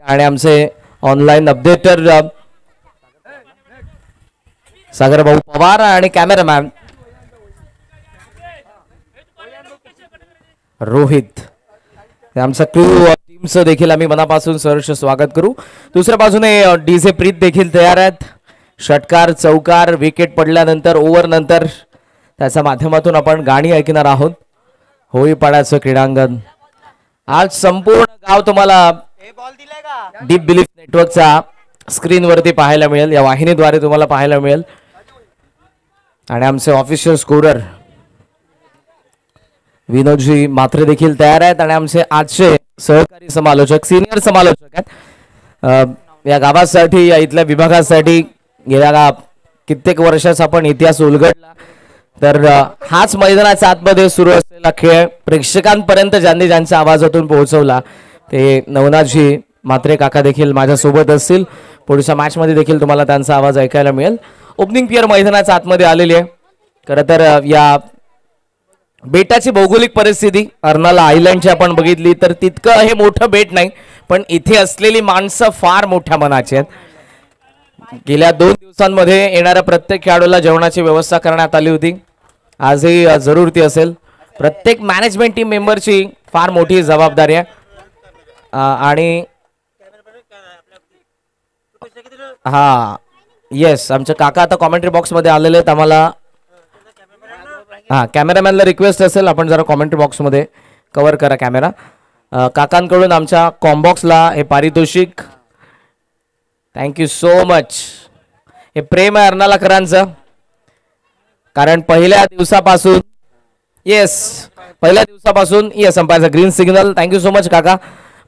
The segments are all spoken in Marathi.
आणि आमचे ऑनलाईन अपडेटर सागर भाऊ पवार आणि कॅमेरामॅन रोहित, आमचा क्रू टीमचं देखील आम्ही मनापासून सहर्ष स्वागत करू. दुसऱ्या बाजूने डीजे प्रीत देखील तयार आहेत. षटकार, चौकार, विकेट पडल्यानंतर ओव्हर नंतर त्याच्या माध्यमातून आपण गाणी ऐकणार आहोत. होळीपाड्याचं क्रीडांगण आज संपूर्ण गाव तुम्हाला डीप बिलीफ नेटवर्कच्या स्क्रीनवरती पाहायला मिळेल, या वाहिनीद्वारे तुम्हाला पाहायला मिळेल. आणि आमचे ऑफिशियल स्कोरर विनोदजी मात्रे देखील तयार आहेत आणि आमचे आजचे सहकारी समालोचक, सिनियर समालोचक आहेत. या गावासाठी, या इथल्या विभागासाठी गेल्या कित्येक वर्षाचा आपण इतिहास उलगडला, तर हाच मैदानाच्या आतमध्ये सुरू असलेला खेळ प्रेक्षकांपर्यंत ज्यांनी ज्यांच्या आवाजातून पोहोचवला ते नवनाथजी मात्रे काका देखील माझ्यासोबत असतील. पुढच्या मॅचमध्ये देखील तुम्हाला त्यांचा आवाज ऐकायला मिळेल. ओपनिंग पेअर मैदानाच्या आतमध्ये आलेली आहे. खरं तर या बेटाची भौगोलिक परिस्थिती अर्नाला आयलंडची आपण बघितली तर तितकं हे मोठं बेट नाही, पण इथे असलेली माणसं फार मोठ्या मनाची आहेत. गेल्या 2 दिवसांमध्ये येणाऱ्या प्रत्येक खेळाडूला जेवणाची व्यवस्था करण्यात आली होती. आजही जरूर ती असेल. प्रत्येक मॅनेजमेंट टीम मेंबरची फार मोठी जबाबदारी आहे. आणि हा येस, आमचे काका आता कॉमेंट्री बॉक्समध्ये आलेले आहेत. आम्हाला कॅमेरामॅनला रिक्वेस्ट असेल आपण जरा कॉमेंट्री बॉक्समध्ये कव्हर करा कॅमेरा. काकांकडून आमच्या कॉम्बॉक्सला हे पारितोषिक, थँक्यू सो मच. हे प्रेम आहे अर्नालाकरांचं, कारण पहिल्या दिवसापासून अंपायरचा green signal. Thank you so much काका.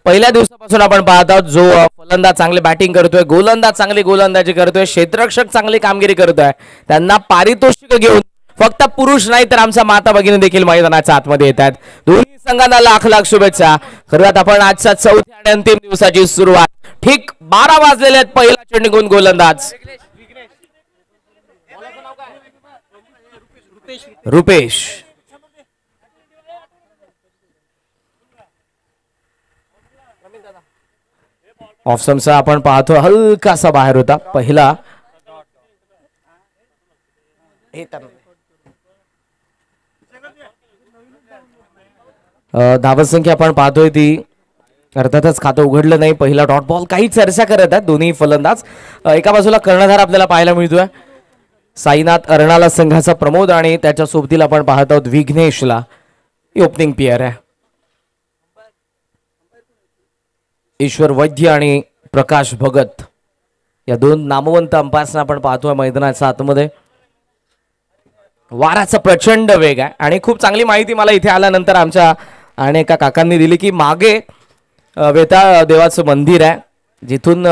पहिल्या दिवसापासून आपण पाहत आहोत जो फलंदाज चांगली बॅटिंग करतोय, गोलंदाज चांगली गोलंदाजी करतोय, क्षेत्ररक्षक चांगली कामगिरी करतोय, त्यांना पारितोषिक घेऊन फक्त पुरुष नाही तर आमच्या माता भगिनी देखील मैदानाच्या आतमध्ये येतात. दोन्ही संघांना लाख लाख शुभेच्छा. करूयात आपण आजच्या चौथ्या आणि अंतिम दिवसाची सुरुवात. ठीक 12 वाजलेले आहेत. पहिला चेंडू गोलंदाज रुपेश. ऑफसमचा आपण पाहतो हलकासा बाहेर होता. पहिला धावत संख्या आपण पाहतोय ती अर्थातच खातं उघडलं नाही. पहिला डॉट बॉल, काही चर्चा करत आहेत दोन्ही फलंदाज. एका बाजूला कर्णधार आपल्याला पाहायला मिळतोय साईनाथ, अर्नाला संघाचा प्रमोद आणि त्याच्या सोबतीला आपण पाहत आहोत विघ्नेशला. ओपनिंग पेअर आहे ईश्वर वैद्य आणि प्रकाश भगत, या 2 नामवंत अंपायर्सना आपण पाहतोय मैदानाच्या आतमध्ये. वाराचा प्रचंड वेग आहे आणि खूप चांगली माहिती मला इथे आल्यानंतर आमच्या आणि एका काकांनी दिली की मागे वेताळ देवाचं मंदिर आहे, जिथून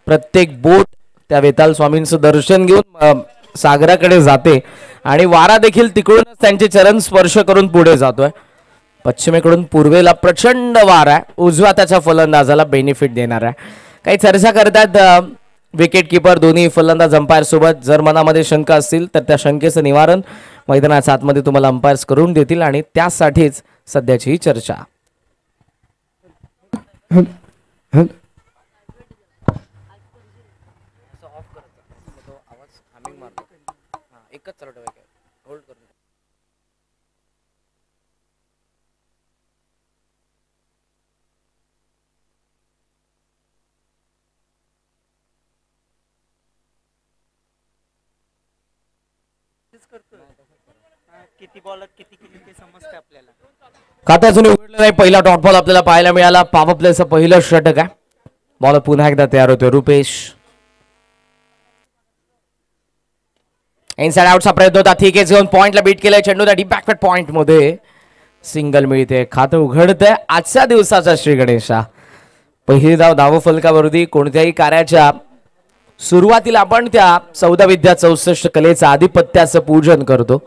प्रत्येक बोट त्या वेताळ स्वामींचं दर्शन घेऊन सागराकडे जाते आणि वारा देखील तिकडूनच त्यांचे चरण स्पर्श करून पुढे जातोय. पश्चिमेकडून पूर्वेला प्रचंड वारा आहे, उजवा त्याच्या फलंदाजाला बेनिफिट देणार आहे. काही चर्चा करतात विकेट किपर दोन्ही फलंदाज अंपायर सोबत. जर मनामध्ये शंका असतील तर त्या शंकेचं निवारण मैदानाच्या आतमध्ये तुम्हाला अंपायर्स करून देतील आणि त्यासाठीच सध्याची ही चर्चा. किती बॉलर किती ते समजते आपल्याला. खाता अजून उघडलं नाही. पहिला डॉट बॉल आपल्याला पाहायला मिळाला. पॉवर प्लेचं पहिलं षटक आहे. बॉल पुन्हा एकदा तयार होतोय रुपेश. इनसाइड आउटचा प्रयत्न होता. ठीक आहे, घेऊन पॉइंटला बीट केलाय चेंडू. डीप बॅकवर्ड पॉइंट मध्ये सिंगल मिळते. खातं उघडतंय आजच्या दिवसाचा श्री गणेशा. पहिली धाव धावफलकावरती. कोणत्याही कार्याच्या सुरुवातीला आपण त्या 14 विद्या 64 कलेचं आधिपत्याचं पूजन करतो,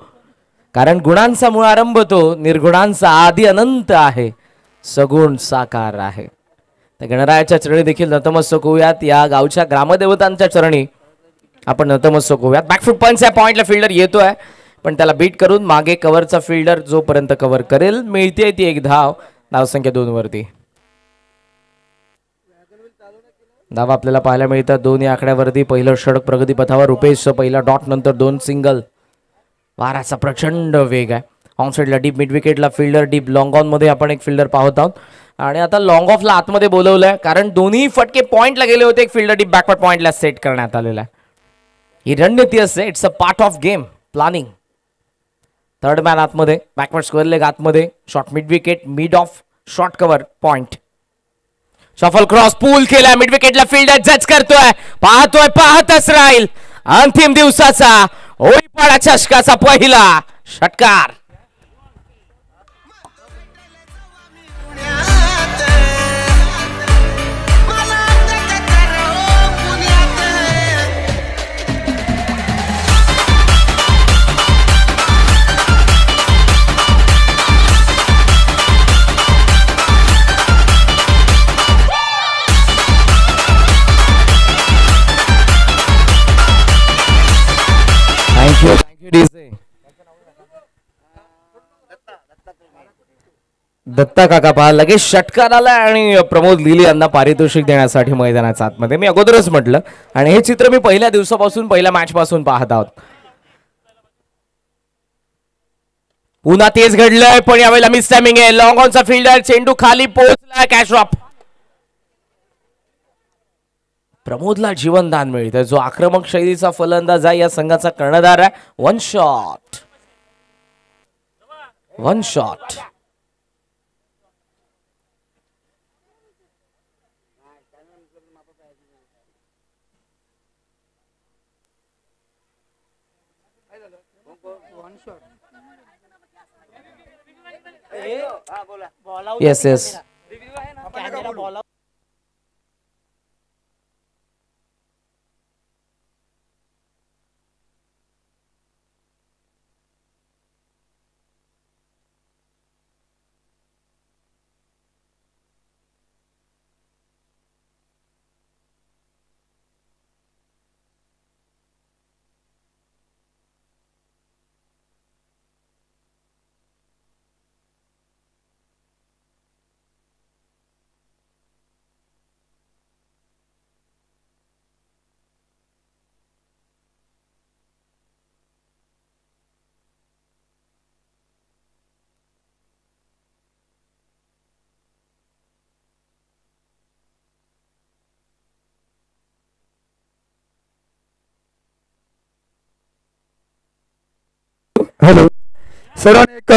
कारण गुणांचा मूळ आरंभ तो, निर्गुणांचा आदि अनंत आहे, सगुण साकार आहे. त्या गणरायाच्या चरणी देखील नतमस्तक होऊयात. या गावच्या ग्रामदेवतांच्या चरणी आपण नतमस्तक होऊयात. बॅकफूट पंच या पॉइंटला फिल्डर येतोय, पण त्याला बीट करून मागे कव्हरचा फिल्डर जोपर्यंत कव्हर करेल मिळते ती एक धाव. धावसंख्या 2 वरती. धावा आपल्याला पाहायला मिळतात दोन्ही आकड्यावरती. पहिलं षटक प्रगतीपथावर. रुपेश पहिला डॉट नंतर 2 सिंगल. वाराचा प्रचंड वेग आहे. ऑन साईडला डीप मिड विकेटला फिल्डर डीप. लॉंग ऑन मध्ये आपण एक फिल्डर पाहत आहोत आणि आता लॉंग ऑफला आतमध्ये बोलवलंय कारण दोन्ही फटके पॉइंटला गेले होते. एक फिल्डर डीप बॅकवर्ड पॉइंटला सेट करण्यात आलेला आहे. ही रणनीती असते. It's a part of game planning. Third man आतमध्ये. बॅकवर्ड स्क्वेअर लेग आतमध्ये. Short mid wicket. Mid off short cover point. Shuffle cross pull केलाय. मिड विकेटला फिल्डर जज करतोय. पाहतच राहील. अंतिम दिवसाचा ओळीपाडा चषकाचा पहिला षटकार. दत्ता काका पहा लगेच षटकार आला आणि प्रमोद लिली यांना पारितोषिक देण्यासाठी मैदानाच्या आतमध्ये. मी अगोदरच म्हटलं आणि हे चित्र मी पहिल्या दिवसापासून पहिल्या मॅच पासून पाहत आहोत. पुन्हा तेच घडलंय पण यावेळेला मिस टायमिंग आहे. लॉंग ऑनचा फिल्डर. चेंडू खाली पोहोचला. Catch drop. प्रमोदला जीवनदान मिळतं. जो आक्रमक शैलीचा फलंदाज आहे या संघाचा कर्णधार आहे. One shot. Yes yes. Hello सरांनी एक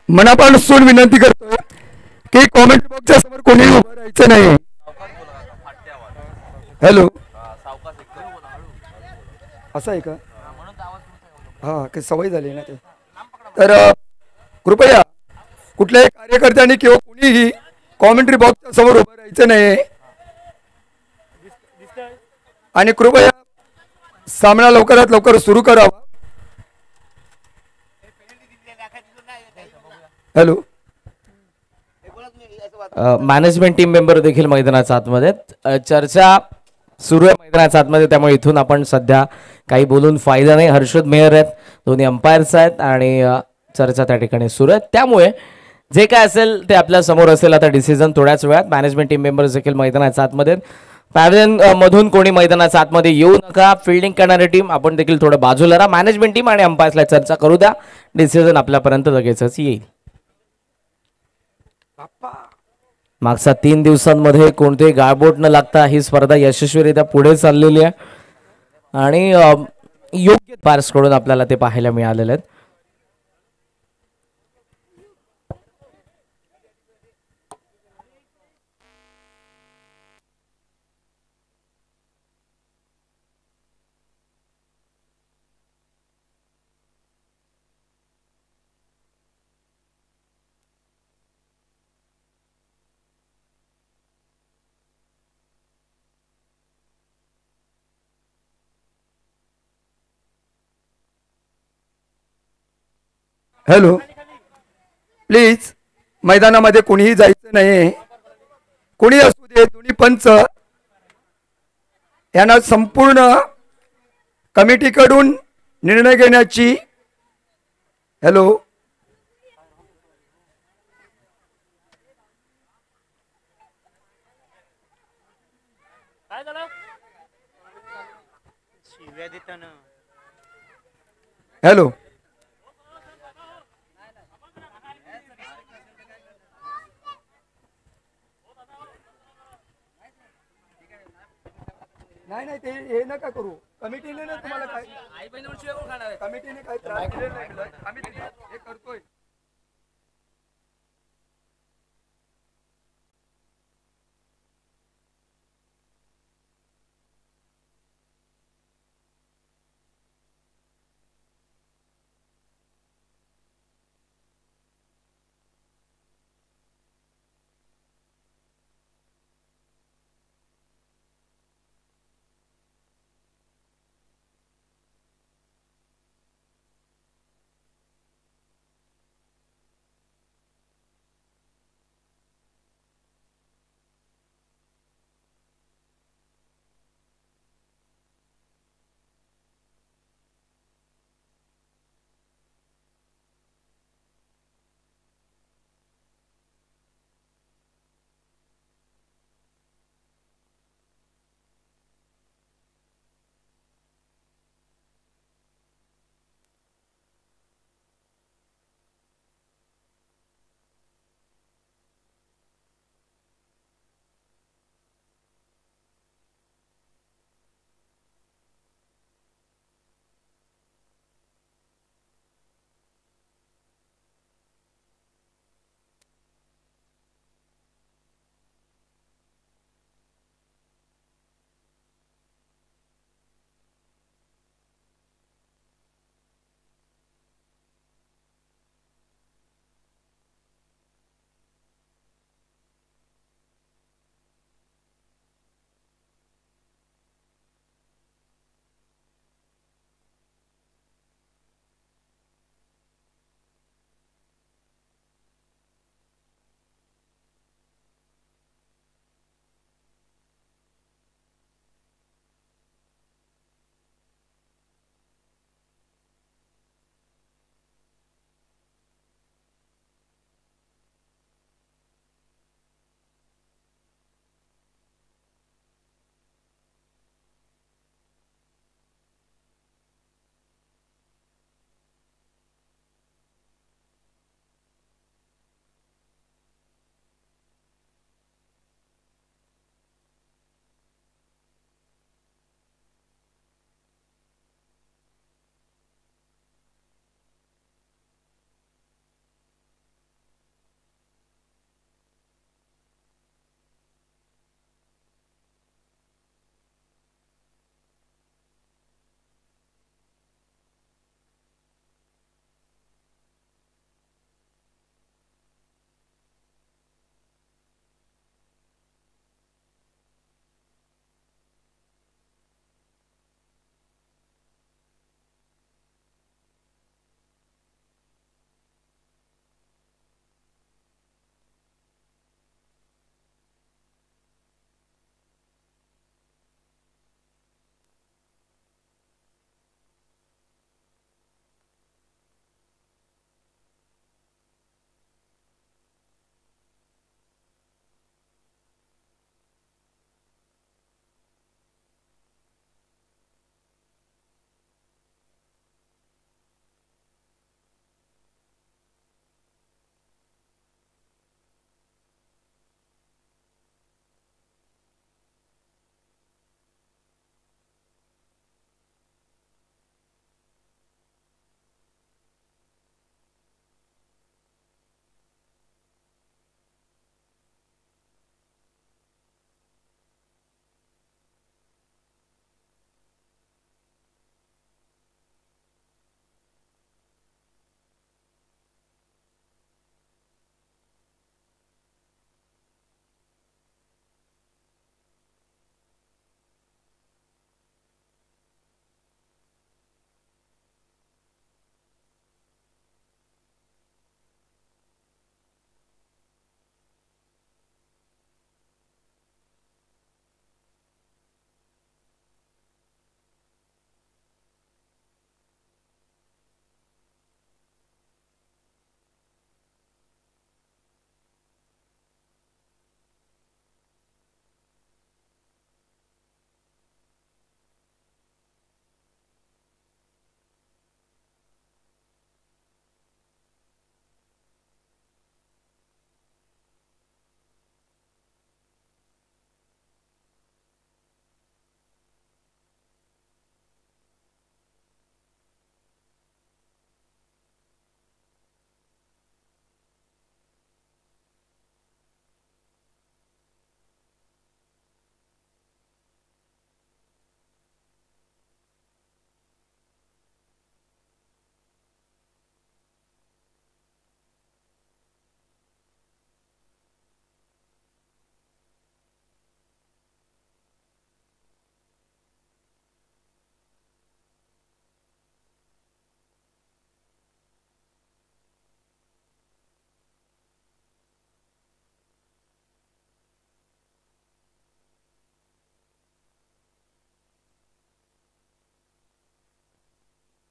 मनापासून विनंती करतो की कॉमेंट बॉक्सच्या समोर कोणी उभं राहायचं नाही. हॅलो असं आहे का? हां काही सवय झाली ना ते. तर कृपया कुठल्याही कार्यकर्त्यांनी किंवा कुणीही कॉमेंट्री बॉक्सच्या समोर उभं राहायचं नाही आणि कृपया सामना लवकरात लवकर सुरू करावा. हॅलो मॅनेजमेंट टीम मेंबर देखील मैदानाच्या आतमध्ये. चर्चा सुरू आहे मैदानाच्या आतमध्ये त्यामुळे इथून आपण सध्या काही बोलून फायदा नाही. हर्षद मेहर आहेत. दोन्ही अंपायर्स आहेत आणि चर्चा त्या ठिकाणी सुरू आहेत. त्यामुळे जे काय असेल ते आपल्या समोर असेल आता डिसिजन थोड्याच वेळात. मॅनेजमेंट टीम मेंबर्स देखील मैदानाच्या आतमध्ये. पॅव्हलियन मधून कोणी मैदानाच्या आतमध्ये येऊ नका. फिल्डिंग करणारी टीम आपण देखील थोडं बाजूला राहा. मॅनेजमेंट टीम आणि अंपायर्सला चर्चा करू द्या. डिसिजन आपल्यापर्यंत लगेचच येईल. मागच्या 3 दिवसांमध्ये कोणतेही गाळबोट न लागता ही स्पर्धा यशस्वीरित्या पुढे चाललेली आहे आणि योग्य पार्स कडून आपल्याला ते पाहायला मिळालेले आहेत. हॅलो प्लीज मैदानामध्ये कोणीही जायचं नाही. कोणी असू दे दोन्ही पंच यांना संपूर्ण कमिटीकडून निर्णय घेण्याची. हॅलो शिव्या देताना हॅलो नाही नाही ते हे नका करू कमिटीने ना तुम्हाला काय कमिटीने काही त्रास दिलेला नाही आम्ही हे करतोय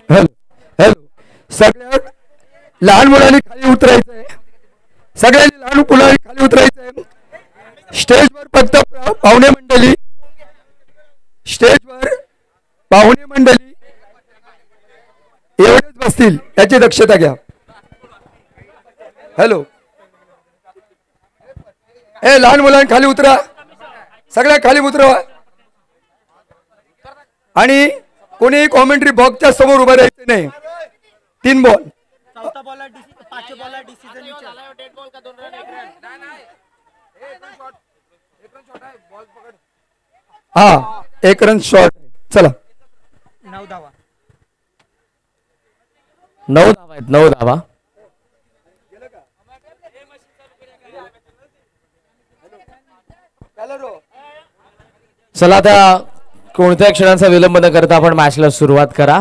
हॅलो हॅलो, सगळ्या लहान मुलांनी खाली उतरायचं आहे, सगळ्यांनी लहान मुलांनी खाली उतरायचं आहे. स्टेजवर फक्त पाहुणे मंडळी, स्टेजवर पाहुणे मंडळी एवढेच बसतील याची दक्षता घ्या. हॅलो, ए लहान मुलांनी खाली उतरा, सगळ्या खाली उतरवा. आणि कोणी कॉमेंट्री बॉक्सच्या समोर उभं राहायचं नाही. 3 बॉल. चौथा बॉलर पाचव्या बॉलर डिसिजन हा 1 रन शॉर्ट. चला 9 धावा. 9 धावा आहेत, 9 धावा. चला आता कोणत्याही क्षणाचा विलंब न करता आपण मॅचला सुरुवात करा.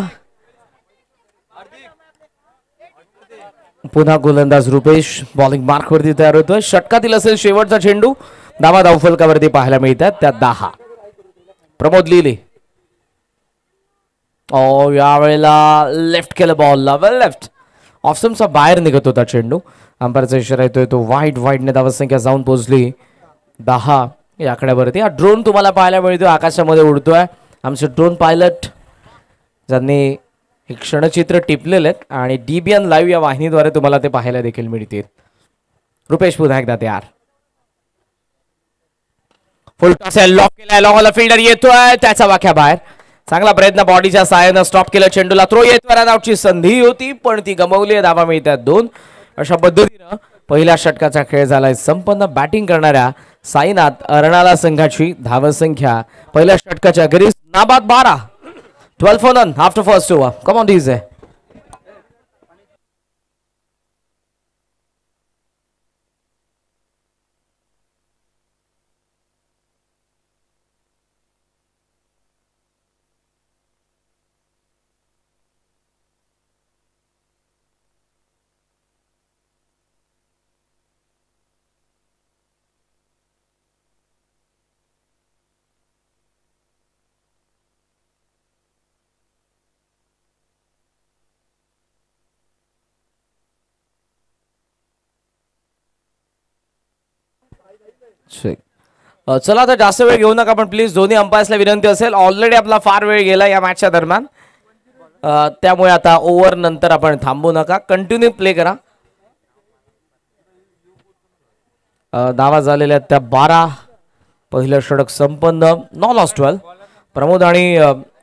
पुन्हा गोलंदाज रुपेश बॉलिंग मार्क वरती तयार होतोय. षटकातील असेल शेवटचा चेंडू. धावा धावफलकावरती पाहायला मिळतात त्या 10. प्रमोद लिहिले. यावेळेला लेफ्ट केलं बॉलला, वेल लेफ्ट. ऑफस्टंपचा बाहेर निघत होता चेंडू. अंपायरचा इशारा येतोय तो वाईट. वाईटने धावसंख्या जाऊन पोहोचली 10 या आकड्यावरती. हा ड्रोन तुम्हाला पाहायला मिळतोय, आकाशामध्ये उडतोय. आमचे ड्रोन पायलट ज्यांनी हे क्षणचित्र टिपलेले आहेत आणि DBN लाईव्ह या वाहिनीद्वारे तुम्हाला ते पाहायला देखील मिळतील. रुपेश पुन्हा एकदा तयार. फुल टॉस लॉक केलाय. लॉंगला फिल्डर येतोय, त्याचा वाख्या बाहेर. चांगला प्रयत्न बॉडीच्या साहाय्यानं स्टॉप केलं चेंडूला. थ्रो येतोय. रन आउटची संधी होती पण ती गमावली. धावा मिळतात 2. अशा पद्धतीनं पहिल्या षटकाचा खेळ झालाय संपन्न. बॅटिंग करणाऱ्या साईनाथ अर्णाला संघाची धावसंख्या पहिल्या षटकाच्या अखेरीस नाबाद 12. 12 for none after first over. Come on DJ. चला आता जास्त वेळ घेऊ नका पण प्लीज दोन्ही अंपायर्सला विनंती असेल. ऑलरेडी आपला फार वेळ गेला या मॅचच्या दरम्यान, त्यामुळे आता ओव्हर नंतर आपण थांबू नका, कंटिन्यू प्ले करा. धावा झालेल्या त्या 12. पहिलं षटक संपन्न. 9 लॉस 12. प्रमोद आणि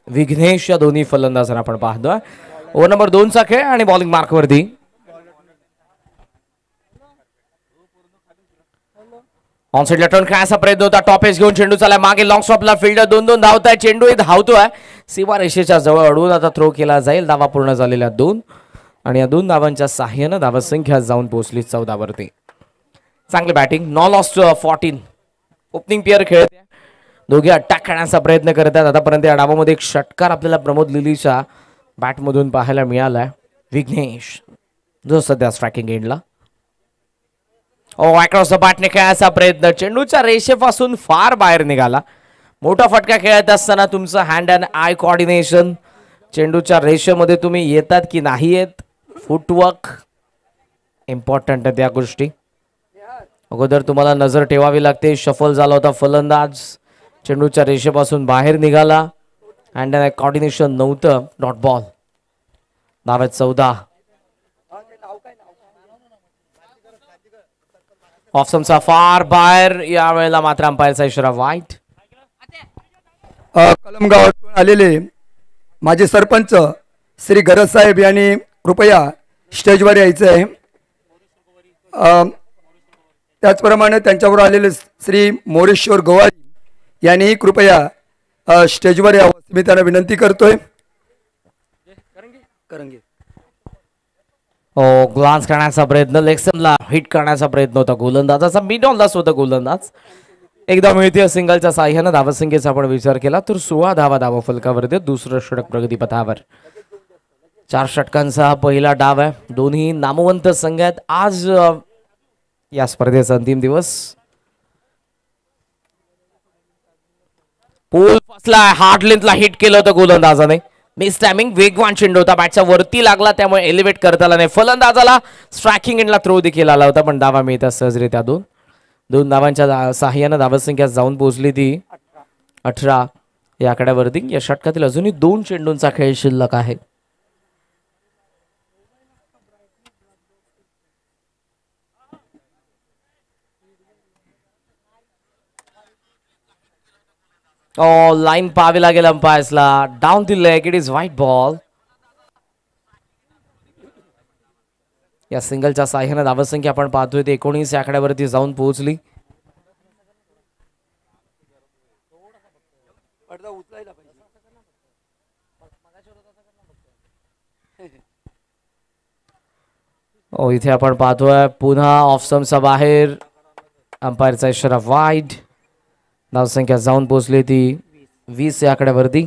विघ्नेश या दोन्ही फलंदाजांना आपण पाहतोय. ओव्हर नंबर 2 चा खेळ आणि बॉलिंग मार्कवरती ऑनसाइडला टर्न खेळायचा प्रयत्न होता. टॉप एज घेऊन चेंडू चालाय मागे. लॉंग स्टॉपला फिल्डर 2-2 धावताय. चेंडू धावतोय सीमा रेषेच्या जवळ अडवून आता थ्रो केला जाईल. धावा पूर्ण झालेल्या 2 आणि या 2 धावांच्या साह्यानं धावसंख्या जाऊन पोहोचली 14 वरती. चांगली बॅटिंग. 9 लॉस 14. ओपनिंग पेअर खेळते. दोघे अटॅक करण्याचा प्रयत्न करत आहेत. आतापर्यंत या डावामध्ये एक षटकार आपल्याला प्रमोद लिलीच्या बॅटमधून पाहायला मिळालाय. विघ्नेश जो सध्या स्ट्रायकिंग एंडला. अक्रॉस द बॅटने खेळायचा प्रयत्न चेंडूच्या रेषेपासून फार बाहेर निघाला. मोठा फटका खेळत असताना तुमचं हँड अँड आय कोऑर्डिनेशन, चेंडूच्या रेषेमध्ये तुम्ही येतात की नाही येत, फुटवर्क इम्पॉर्टंट आहे त्या गोष्टी. अगोदर तुम्हाला नजर ठेवावी लागते. शफल झाला होता फलंदाज, चेंडूच्या रेषेपासून बाहेर निघाला. हँड अँड आय कोऑर्डिनेशन नव्हतं. Dot ball. धावेत 14. ऑफसमचा फार बाहेर. यावेळेला मात्र अंपायरचा इशारा वाईट. कलमगावातून आलेले माझे सरपंच श्री गरज साहेब यांनी कृपया स्टेजवर यायचं आहे. त्याचप्रमाणे त्यांच्यावर आलेले श्री मोरेश्वर गोवारी यांनी कृपया स्टेजवर यावं मी त्यांना विनंती करतोय. करंगे ग्लान्स करण्याचा प्रयत्न, लेगस्टम्पला हिट करण्याचा प्रयत्न होता गोलंदाजाचा. मिड ऑनलाच होता गोलंदाज. एकदा मिळते सिंगलच्या साह्यानं धावसंख्येचा आपण विचार केला तर 16 धावा धावफलकावरती. दुसरं षटक प्रगतीपथावर. 4 षटकांचा हा पहिला डाव आहे. दोन्ही नामवंत संघ आहेत. आज या स्पर्धेचा अंतिम दिवस. पूल फसला. हार्ड लेंथला हिट केलं होतं गोलंदाजाने. मिस टायमिंग, वेगवान चेंडू होता, बॅटच्या वरती लागला त्यामुळे एलिव्हेट करता आला नाही. फलंदाजाला स्ट्रायकिंग एंडला थ्रो देखील आला होता पण धावा मिळतात सहजरित्या. दोन धावांच्या साह्यानं धावसंख्या जाऊन पोहोचली ती 18 या आकड्यावरती. या षटकातील अजूनही 2 चेंडूंचा खेळ शिल्लक आहे. लाईन पाहावी लागेल अंपायर्सला. Down the leg, it is wide ball. या सिंगलच्या साह्यानं धावसंख्या आपण पाहतोय ते 19 या आकड्यावरती जाऊन पोहोचली. इथे आपण पाहतोय पुन्हा ऑफ स्टंपच्या बाहेर अंपायरचा इशारा वाईड. धावसंख्या जाऊन पोहोचली ती 20 या आकड्यावरती.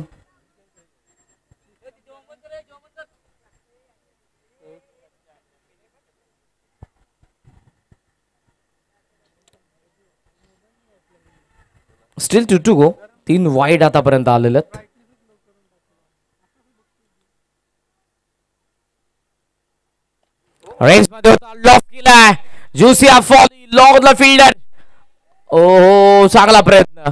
Still 2 two go. 3 वाईड आतापर्यंत आलेले आहेत. रेंज मध्ये होता, लॉक केलाय. ज्युसी फॉली लॉंगला फिल्डर. ओहो, चांगला प्रयत्न.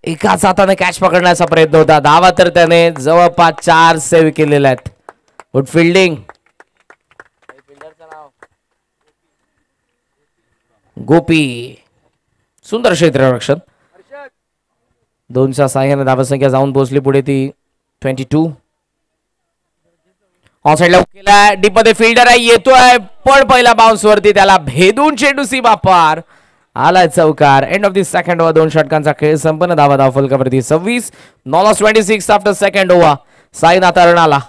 एकाच हाताने कॅच पकडण्याचा प्रयत्न होता. धावा तर त्याने जवळपास 4 सेव्ह केलेल्या आहेत. Good fielding. गोपी सुंदर क्षेत्ररक्षण. 2च्या साह्याने धावसंख्या जाऊन पोहोचली पुढे ती 22. ऑन साइडला केला, डीप मध्ये फिल्डर आहे, येतोय पण पहिला बाउन्स वरती त्याला भेदून चेंडू सीमा पार. आलाय चौकार. End of the second over. 2 षटकांचा खेळ संपन्न. धावा धावफलकावरती 26. No loss 26 after second over. Sainath Arnala.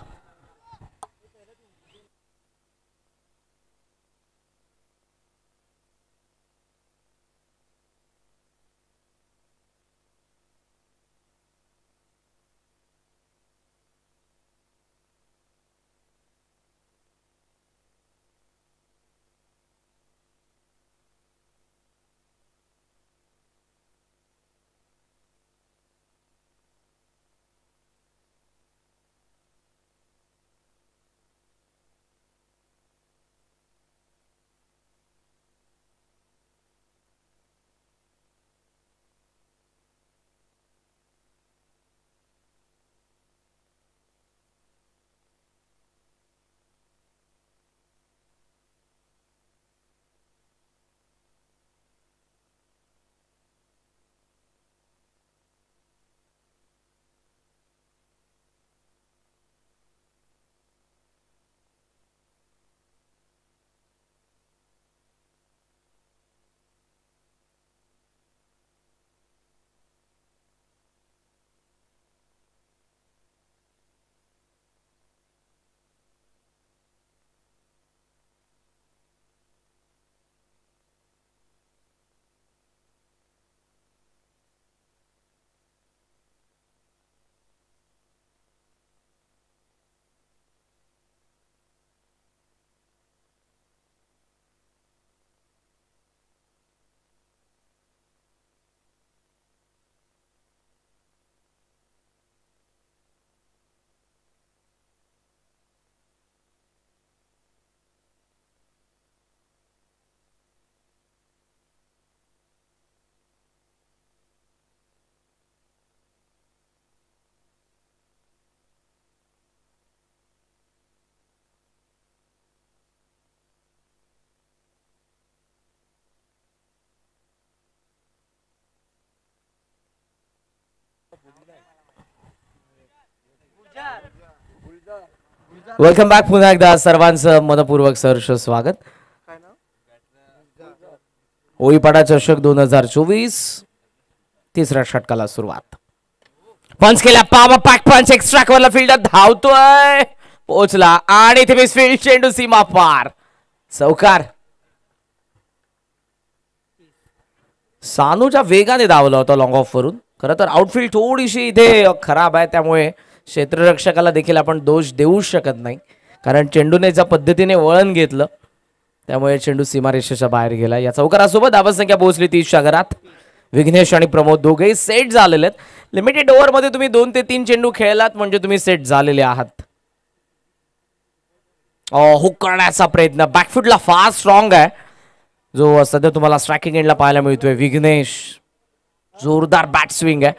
Welcome back. पुन्हा एकदा सर्वांचं मनपूर्वक सहर्ष स्वागत. ओळीपाडा चषक 2024 तिसऱ्या षटकाला सुरुवात. पंच केला, पावा पॅक पंच. एक्स्ट्रा कव्हरला फिल्डर धावतोय, पोहोचला आणि इथे मिसफील्ड. चेंडू सीमा पार. चौकार. सानूच्या वेगाने धावला होता लॉंग ऑफ वरून. खरं तर आउटफील्ड थोडीशी इथे खराब आहे, त्यामुळे क्षेत्ररक्षकाला देखील आपण दोष देऊ शकत नाही, कारण चेंडूने ज्या पद्धतीने वळण घेतलं त्यामुळे चेंडू सीमारेषेच्या बाहेर गेला. या चौकारासोबत धावसंख्या पोहोचली 30 च्या घरात. विघ्नेश आणि प्रमोद दोघेही सेट झालेले आहेत. लिमिटेड ओव्हरमध्ये तुम्ही 2 ते 3 चेंडू खेळलात म्हणजे तुम्ही सेट झालेले आहात. हुक करण्याचा प्रयत्न बॅकफुटला फार स्ट्रॉंग आहे जो सध्या तुम्हाला स्ट्रायकिंग एंडला पाहायला मिळतोय. विघ्नेश जोरदार बॅट स्विंग आहे.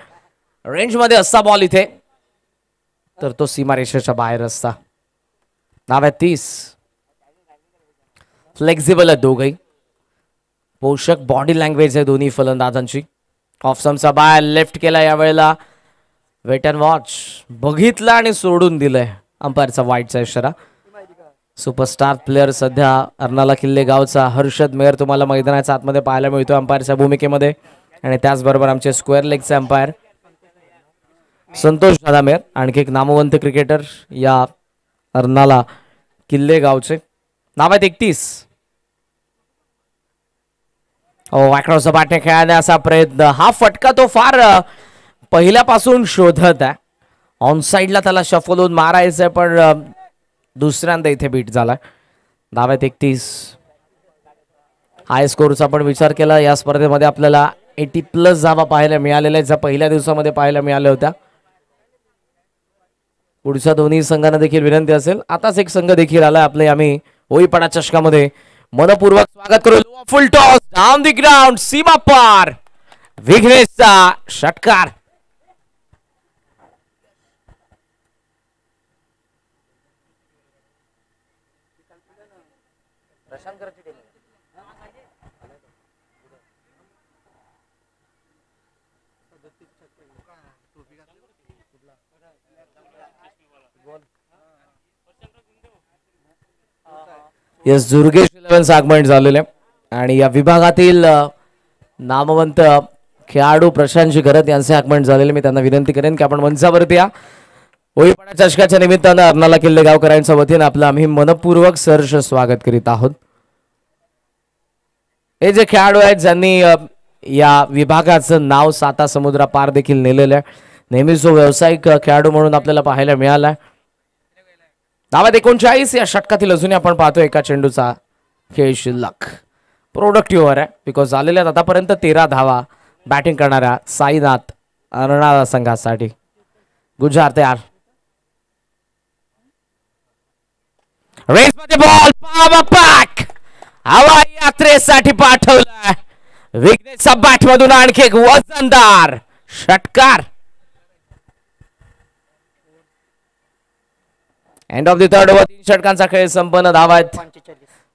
रेंजमध्ये असता बॉल इथे तर तो सीमारेषेच्या बाहेर असता. नाव आहे 30. फ्लेक्झिबल आहे दोघही. पोषक बॉडी लँग्वेज आहे दोन्ही फलंदाजांची. ऑफसमचा बाय लेफ्ट केला यावेळेला. वेट अँड वॉच बघितला आणि सोडून दिलंय अंपायरचा वाईटचा इशारा. सुपरस्टार प्लेअर सध्या अर्नाला किल्ले गावचा हर्षद मेहर तुम्हाला मैदानाच्या आतमध्ये पाहायला मिळतो अंपायरच्या भूमिकेमध्ये. आणि त्याचबरोबर आमचे स्क्वेअर लेगचे अंपायर संतोष दादा मेहर, आणखी एक नामवंत क्रिकेटर या अर्नाला किल्ले गावचे. नाव आहेत 31. वॅक्रॉसचा बॅटने खेळण्याचा प्रयत्न. हा फटका तो फार पहिल्यापासून शोधत आहे. ऑन साइडला त्याला शफल होऊन मारायचंय पण दुसऱ्यांदा इथे बीट झाला. नाव आहेत 31. हाय स्कोरचा पण विचार केला या स्पर्धेमध्ये आपल्याला 80+ धावा पाहायला मिळालेल्या ज्या पहिल्या दिवसामध्ये पाहायला मिळाल्या होत्या. पुढच्या दोन्ही संघांना देखील विनंती असेल. आताच एक संघ देखील आलाय आपले. आम्ही होईपडा चषकामध्ये मनपूर्वक स्वागत करू. Full toss down the ground सीमा पार. विघ्नेशचा षटकार. यस दुर्गेश 11 आगमन झालेले आणि या विभागातील नामवंत खेळाडू प्रशांत करत यांचे आगमन झालेले. मी त्यांना विनंती करेन की आपण मंचावरती या. होळीपणा चषकाच्या निमित्तानं अर्नाला किल्ले गावकरांच्या वतीनं आपलं आम्ही मनपूर्वक सहर्ष स्वागत करीत आहोत. हे जे खेळाडू आहेत ज्यांनी या विभागाचं नाव 7 समुद्रा पार देखील नेलेलं आहे. नेहमीच जो व्यावसायिक खेळाडू म्हणून आपल्याला पाहायला मिळाला. धावा 39 या षटकातील अजूनही आपण पाहतो एका चेंडूचा खेळ शिल्लक. प्रोडक्टिव्ह ओव्हर आहे बिकॉज झालेल्या आतापर्यंत 13 धावा बॅटिंग करणाऱ्या साईनाथ अर्नाळा संघासाठी. गुजरात तयार. रेसमध्ये बॉल पावा पॅक हवाई यात्रेसाठी पाठवलाय. विघ्नेशचा बॅटमधून आणखी एक वजनदार षटकार. End of the third over. 3 षटकांचा खेळ संपन्न. धावा आहेत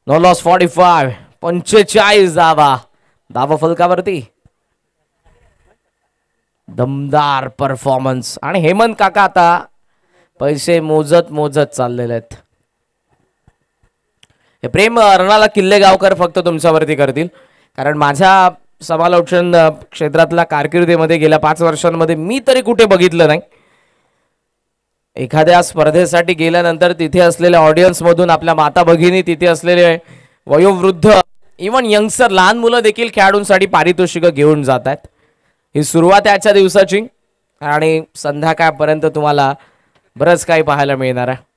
नो लॉस 45. 45 धावा फलकावरती. दमदार परफॉर्मन्स आणि हेमंत काका आता पैसे मोजत चाललेले आहेत. हे प्रेम अर्नाला किल्ले गावकर फक्त तुमच्यावरती करतील कारण माझ्या समालोचन क्षेत्रातल्या कारकिर्दीमध्ये गेल्या 5 वर्षांमध्ये मी तरी कुठे बघितलं नाही. एखाद्या स्पर्धेसाठी गेल्यानंतर तिथे असलेल्या ऑडियन्स मधून आपल्या माता भगिनी, तिथे असलेले वयोवृद्ध, इवन यंगस्टर लहान मुलं देखील खेळाडूंसाठी पारितोषिक घेऊन जात आहेत. ही सुरुवात आहे आजच्या दिवसाची आणि संध्याकाळपर्यंत तुम्हाला बरंच काही पाहायला मिळणार आहे.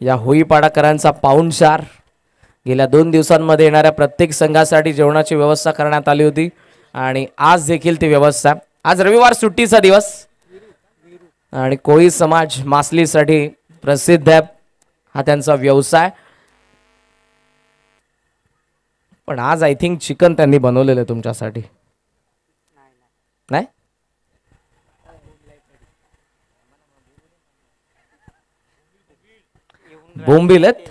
या होईपाडाकरांचा पाहुणचार गेल्या 2 दिवसांमध्ये येणाऱ्या प्रत्येक संघासाठी जेवणाची व्यवस्था करण्यात आली होती आणि आज देखील ती व्यवस्था. आज रविवार सुट्टीचा दिवस आणि कोळी समाज मासलीसाठी प्रसिद्ध आहे. हा त्यांचा व्यवसाय. पण आज आय थिंक चिकन त्यांनी बनवलेलं आहे तुमच्यासाठी. नाही बोंबील आहेत.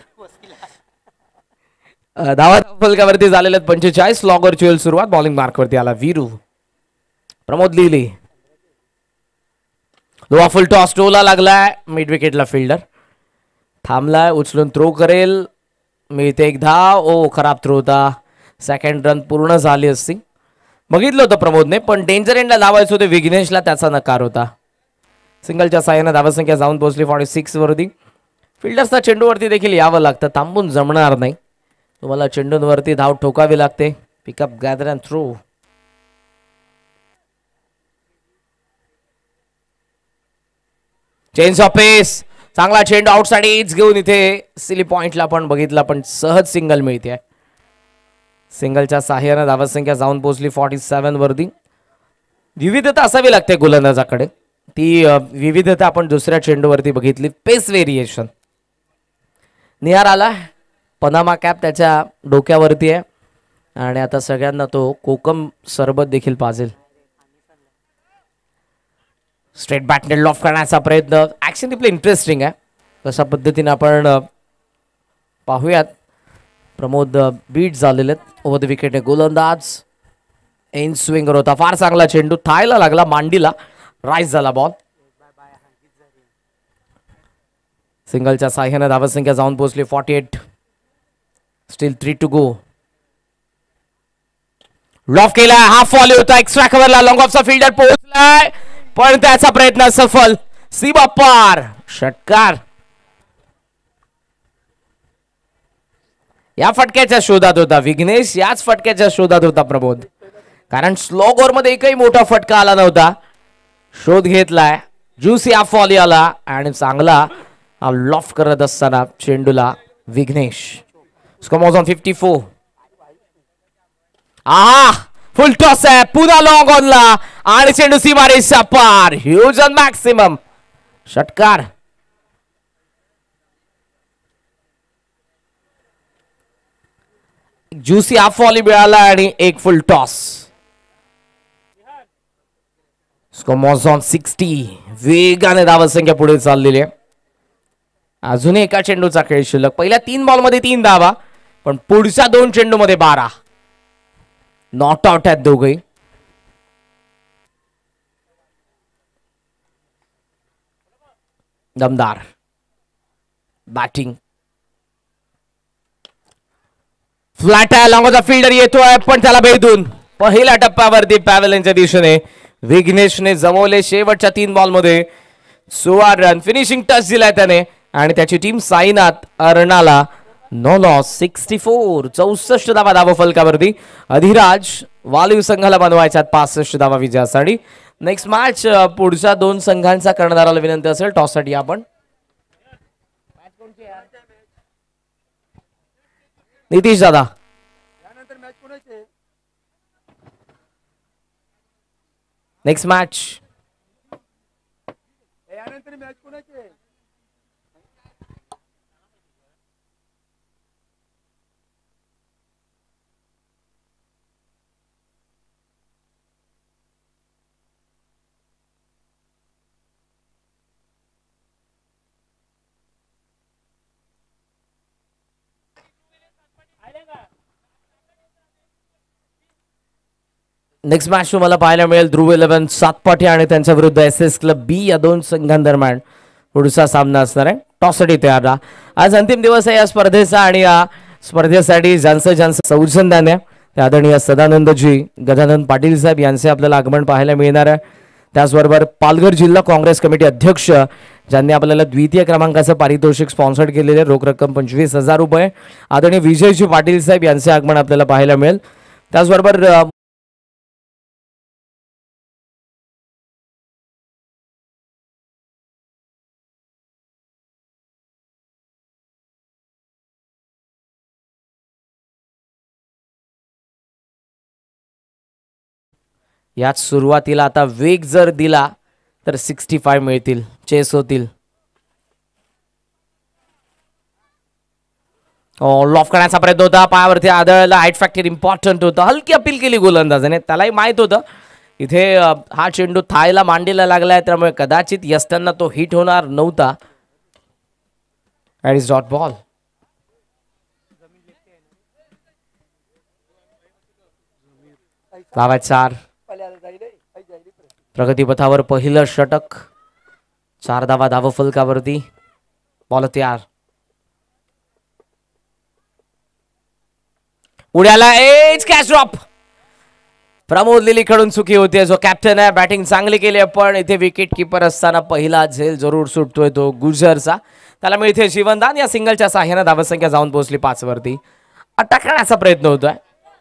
धावा फलकावरती झालेले आहेत 45. लॉगरची होईल सुरुवात. बॉलिंग मार्कवरती आला वीरू. प्रमोद लिहिली. लोहा फुल टॉस टोला लागलाय. मिड विकेटला फिल्डर थांबलाय. उचलून थ्रो करेल. मिळते एक धाव. ओ खराब थ्रो होता. सेकंड रन पूर्ण झाली असती. बघितलं होतं प्रमोदने पण डेंजर एंडला धावायचं होते. विघ्नेशला त्याचा नकार होता. सिंगलच्या साह्याने धावसंख्या जाऊन पोहोचली 46 वरती. फिल्डर्सला चेंडूवरती देखील यावं लागतं. थांबून जमणार नाही. तुम्हाला चेंडूंवरती धाव ठोकावी लागते. Pick up gather and throw. Change of pace. चांगला चेंडू आउटसाइड एज घेऊन इथे सिली पॉइंटला पण बघितला पण सहज सिंगल मिळते. सिंगलच्या साह्यानं धावसंख्या जाऊन पोहोचली 47 वरती. विविधता असावी लागते गोलंदाजाकडे, ती विविधता आपण दुसऱ्या चेंडूवरती बघितली. पेस व्हेरिएशन. निहार आला, पनामा कॅप त्याच्या डोक्यावरती आहे आणि आता सगळ्यांना तो कोकम सरबत देखील पाजेल. स्ट्रेट बॅटने लॉफ करण्याचा प्रयत्न. ऍक्शन रिप्ले इंटरेस्टिंग आहे. कशा पद्धतीने आपण पाहूयात. प्रमोद बीट झालेले आहेत. ओव्हर द विकेट गोलंदाज इन स्विंगर होता. फार चांगला चेंडू थायला लागला, मांडीला राईस झाला बॉल. सिंगलच्या साह्याने धावसंख्या जाऊन पोहोचली 48. Still 3 to go. लॉफ केला, हाफ वॉली होता, एक्स्ट्रा कव्हरला लॉंग ऑफचा फिल्डर पोहोचलाय पण त्याचा प्रयत्न सफल. सीमा पार. षटकार. या फटक्याच्या शोधात होता विघ्नेश, याच फटक्याच्या शोधात होता प्रमोद, कारण स्लो ओव्हर मध्ये एकही मोठा फटका आला नव्हता. शोध घेतलाय, ज्युसी हाफ वॉली आला आणि चांगला लॉफ करत असताना चेंडूला विघ्नेश. Score on 54. आहा, फुल टॉस आहे, पुन्हा लॉंग ऑनला आणि चेंडू सीमारेषा पार. Huge on maximum. षटकार. ज्युसी हाफ वॉली मिळाला आणि एक फुल टॉस. Score on 60. वेगाने धावसंख्या पुढे चाललेली आहे. अजूनही एका चेंडूचा खेळ शिल्लक. पहिल्या 3 बॉलमध्ये 3 धावा, पण पुढच्या 2 चेंडूमध्ये 12. नॉट आउट आहेत दोघे. दमदार बॅटिंग. फ्लॅट आहे, लॉंगचा फिल्डर येतोय पण त्याला भेदून पहिल्या टप्प्यावरती पॅव्हलियनच्या दिशेने विघ्नेशने जमवले. शेवटच्या 3 बॉलमध्ये 16 रन. फिनिशिंग टच दिलाय त्याने आणि त्याची टीम साईनाथ अर्णाला नो लॉस 64. 64 धावा धावफलकावरती. अधिराज वालीव संघाला बनवायच्या 65 धावा विजयासाठी. नेक्स्ट मॅच पुढच्या 2 संघांचा कर्णधाराला विनंती असेल टॉससाठी. आपण नितीश दादा. नेक्स्ट मॅच नेक्स्ट मॅच तुम्हाला पाहायला मिळेल ध्रुव 11 सातपाठी आणि त्यांच्या विरुद्ध SS क्लब बी या 2 संघांदरम्यान पुढचा सामना असणार आहे. टॉससाठी तयार राहा. आज अंतिम दिवस आहे या स्पर्धेचा आणि या स्पर्धेसाठी ज्यांचं सौजन्याने आदरणीय सदानंदजी गजानन पाटील साहेब यांचे आपल्याला आगमन पाहायला मिळणार आहे. त्याचबरोबर पालघर जिल्हा काँग्रेस कमिटी अध्यक्ष ज्यांनी आपल्याला द्वितीय क्रमांकाचं पारितोषिक स्पॉन्सर केलेले रोख रक्कम 25,000 रुपये आदरणीय विजयजी पाटील साहेब यांचे आगमन आपल्याला पाहायला मिळेल. त्याचबरोबर याच सुरुवातीला आता वेग जर दिला तर 65 मिळतील, चेस होतील. लॉफ करण्याचा प्रयत्न होता, पायावरती आदळला. हाईट फॅक्टर इम्पॉर्टंट होतं. हलकी अपील केली गोलंदाजाने, त्यालाही माहित होतं इथे हा चेंडू थायला मांडीला लागलाय, त्यामुळे कदाचित यस्टनना तो हिट होणार नव्हता. That is dot ball. धावा 4. प्रगतीपथावर पहिलं षटक. 4 धावा धावफलकावरती. बॉल तयार. उड्याला एज कॅच ड्रॉप. प्रमोद लिलीकडून चुकी होती. जो कॅप्टन आहे बॅटिंग चांगली केली आहे, पण इथे विकेट कीपर असताना पहिला झेल जरूर सुटतोय तो गुजरचा. त्याला मिळते जीवनदान. या सिंगलच्या साह्याने धावसंख्या जाऊन पोहोचली 5 वरती. अटक करण्याचा प्रयत्न होतोय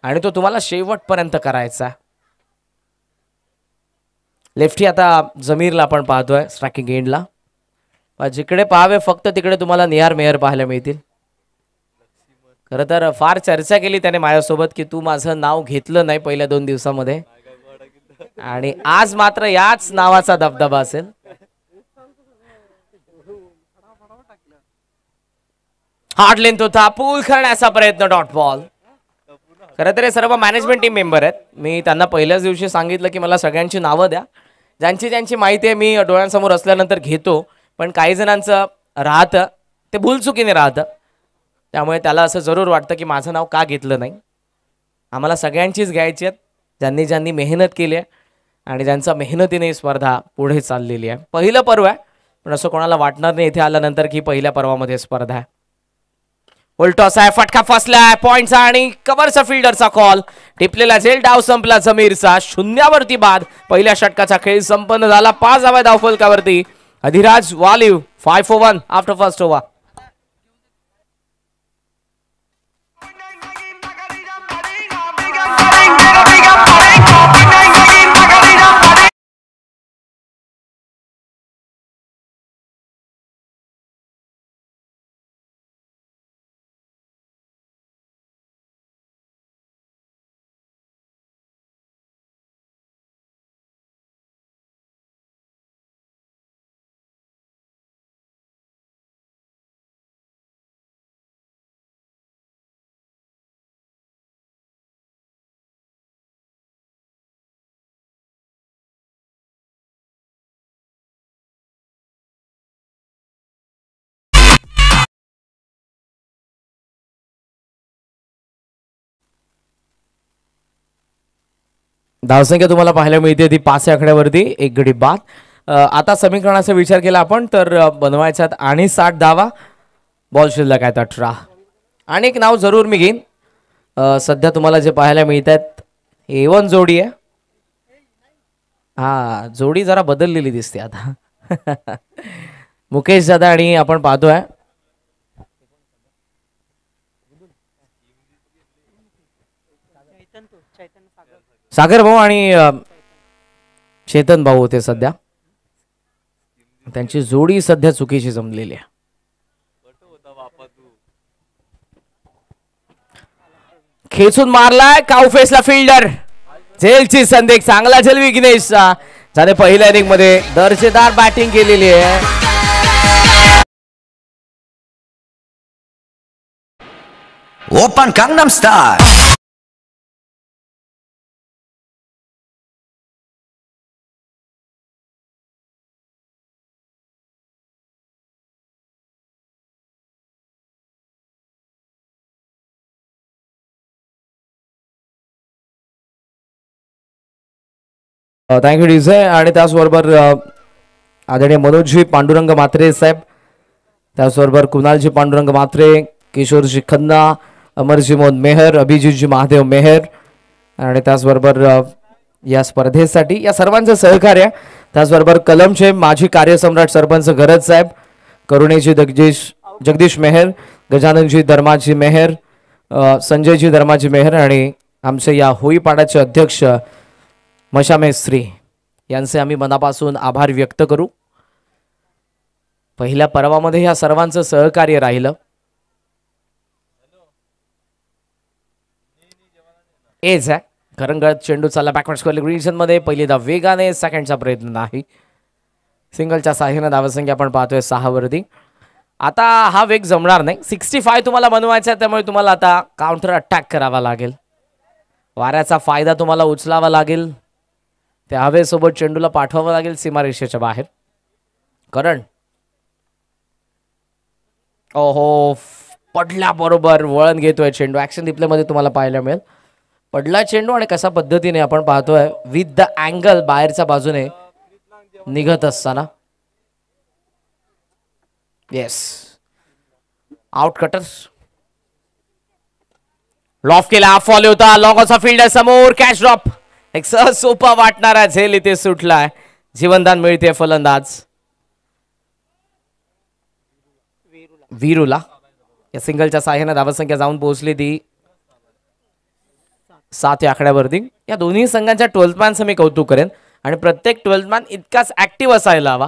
आणि तो तुम्हाला शेवटपर्यंत करायचा. लेफ्टी आता जमीरला आपण पाहतोय स्ट्रायकिंग एंडला. जिकडे पाहावे फक्त तिकडे तुम्हाला निहार मेहर पाहायला मिळतील. खरं तर फार चर्चा केली त्याने माझ्यासोबत की तू माझं नाव घेतलं नाही पहिल्या 2 दिवसामध्ये, आणि आज मात्र याच नावाचा दबदबा असेल. हार्ड लेंथ होता, पूल करण्याचा प्रयत्न, डॉट बॉल. खरं तर हे सर्व मॅनेजमेंट टीम मेंबर आहेत. मी त्यांना पहिल्याच दिवशी सांगितलं की मला सगळ्यांची नावं द्या, ज्यांची ज्यांची माहिती आहे मी डोळ्यांसमोर असल्यानंतर घेतो, पण काही जणांचं राहतं ते भूलचुकीने राहतं, त्यामुळे त्याला असं जरूर वाटतं की माझं नाव का घेतलं नाही. आम्हाला सगळ्यांचीच घ्यायची आहेत, ज्यांनी ज्यांनी मेहनत केली आहे आणि ज्यांचा मेहनतीने स्पर्धा पुढे चाललेली आहे. पहिलं पर्व आहे, पण असं कोणाला वाटणार नाही इथे आल्यानंतर की पहिल्या पर्वामध्ये स्पर्धा आहे. उलटॉस आहे, फटका फसलाय, पॉइंटचा आणि कव्हरचा फिल्डरचा कॉल. टिपलेला झेल, डाव संपला जमीरचा, 0वरती बाद. पहिल्या षटकाचा खेळ संपन्न झाला. 5 धावा धावफलकावरती. Adhiraj Valiv 5 for 1 after first over. धावसंख्या तुम्हाला पाहायला मिळते ती 5 आकड्यावरती, 1 गडी बाद. आता समीकरणाचा विचार केला आपण तर बनवायच्यात आणि 60 धावा. बॉल शिल्लक आहेत 18. आणि एक नाव जरूर मी घेईन. सध्या तुम्हाला जे पाहायला मिळत आहेत A1 जोडी आहे. हा, जोडी जरा बदललेली दिसते आता. मुकेश दादा आणि आपण पाहतोय सागर भाऊ आणि चेतन भाऊ होते सध्या. त्यांची जोडी सध्या चुकीची जमलेली आहे. खेचून मारलाय, काउफेसला फिल्डर. झेलची संधी, चांगला झेल विघ्नेशचा. त्याने पहिल्या इनिंग मध्ये दर्जेदार बॅटिंग केलेली आहे. Open gangnam style. Thank you DJ. आणि त्याचबरोबर आदरणीय मनोजजी पांडुरंग म्हात्रे साहेब, त्याचबरोबर कुणालजी पांडुरंग म्हात्रे, किशोरजी खन्ना, अमरजी मोहन मेहर, अभिजितजी महादेव मेहर, आणि त्याचबरोबर या स्पर्धेसाठी या सर्वांचं सहकार्य. त्याचबरोबर कलमचे माजी कार्यसम्राट सरपंच गरज साहेब, करुणेजी जगदीश मेहर, गजाननजी धर्माजी मेहर, संजयजी धर्माजी मेहर, आणि आमचे या होईपाड्याचे अध्यक्ष मशामेश्री यांचे आम्ही मनापासून आभार व्यक्त करू. पहिल्या पर्वामध्ये या सर्वांचं सहकार्य राहिलं. एज आहे खरंगळत चेंडू चालला बॅकवर्ड स्क्वेअर रिजन मध्ये. पहिली धाव वेगाने, सेकंडचा प्रयत्न नाही. सिंगलच्या साह्याने धावसंख्या आपण पाहतोय 6 वरती. आता हा वेग जमणार नाही. 65 तुम्हाला बनवायचा आहे, त्यामुळे तुम्हाला आता काउंटर अटॅक करावा लागेल. वाऱ्याचा फायदा तुम्हाला उचलावा लागेल. त्या हवेसोबत चेंडूला पाठवावं लागेल सीमारेषेच्या बाहेर. करण ओहो, पडल्या बरोबर वळण घेतोय चेंडू. ऍक्शन रिप्ले मध्ये तुम्हाला पाहायला मिळेल. पडला चेंडू आणि कशा पद्धतीने आपण पाहतोय विथ द अँगल बाहेरच्या बाजूने निघत असताना. Yes, out cutter. लॉफ केला, फॉलो होता, लॉंगचा फिल्डर समोर, कॅच ड्रॉप. एक सहज सोपा वाटणारा झेल इथे सुटलाय. जीवनदान मिळते फलंदाज वीरूला. या सिंगलच्या साह्याने धावसंख्या जाऊन पोहोचली ती 7 या आकड्यावरती. या दोन्ही संघांच्या 12th मॅनचं मी कौतुक करेन, आणि प्रत्येक 12th मॅन इतकाच ऍक्टिव्ह असायला हवा.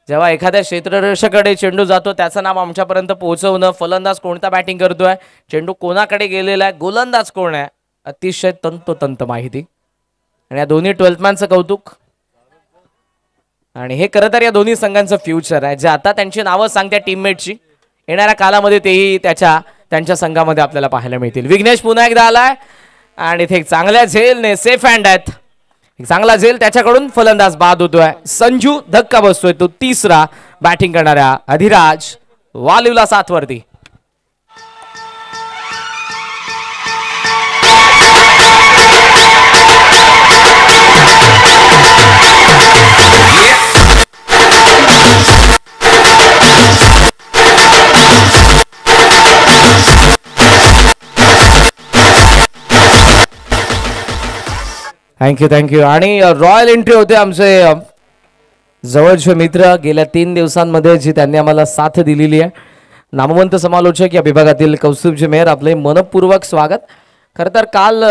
जेव्हा एखाद्या क्षेत्ररक्षकाकडे चेंडू जातो त्याचं नाव आमच्यापर्यंत पोहोचवणं, फलंदाज कोणता बॅटिंग करतोय, चेंडू कोणाकडे गेलेला आहे, गोलंदाज कोण आहे, अतिशय तंतोतंत माहिती. आणि या दोन्ही 12th मॅनचं कौतुक. आणि हे खरं तर या दोन्ही संघांचं फ्युचर आहे, जे आता त्यांची नावं सांगत्या टीममेटची, येणाऱ्या कालामध्ये तेही त्यांच्या संघामध्ये आपल्याला पाहायला मिळतील. विघ्नेश पुन्हा एकदा आलाय आणि इथे एक चांगल्या झेलने सेफ हँड आहेत. एक चांगला झेल त्याच्याकडून फलंदाज बाद होतोय. संजू धक्का बसतोय, तो तिसरा बॅटिंग करणाऱ्या अधिराज वालिवला 7 वरती. थँक्यू. आणि रॉयल एंट्री होते आमचे जवळचे मित्र. गेल्या 3 दिवसांमध्ये जी त्यांनी आम्हाला साथ दिलेली आहे, नामवंत समालोचक या विभागातील कौस्तुभजी मेहर, आपले मनपूर्वक स्वागत. खरं तर काल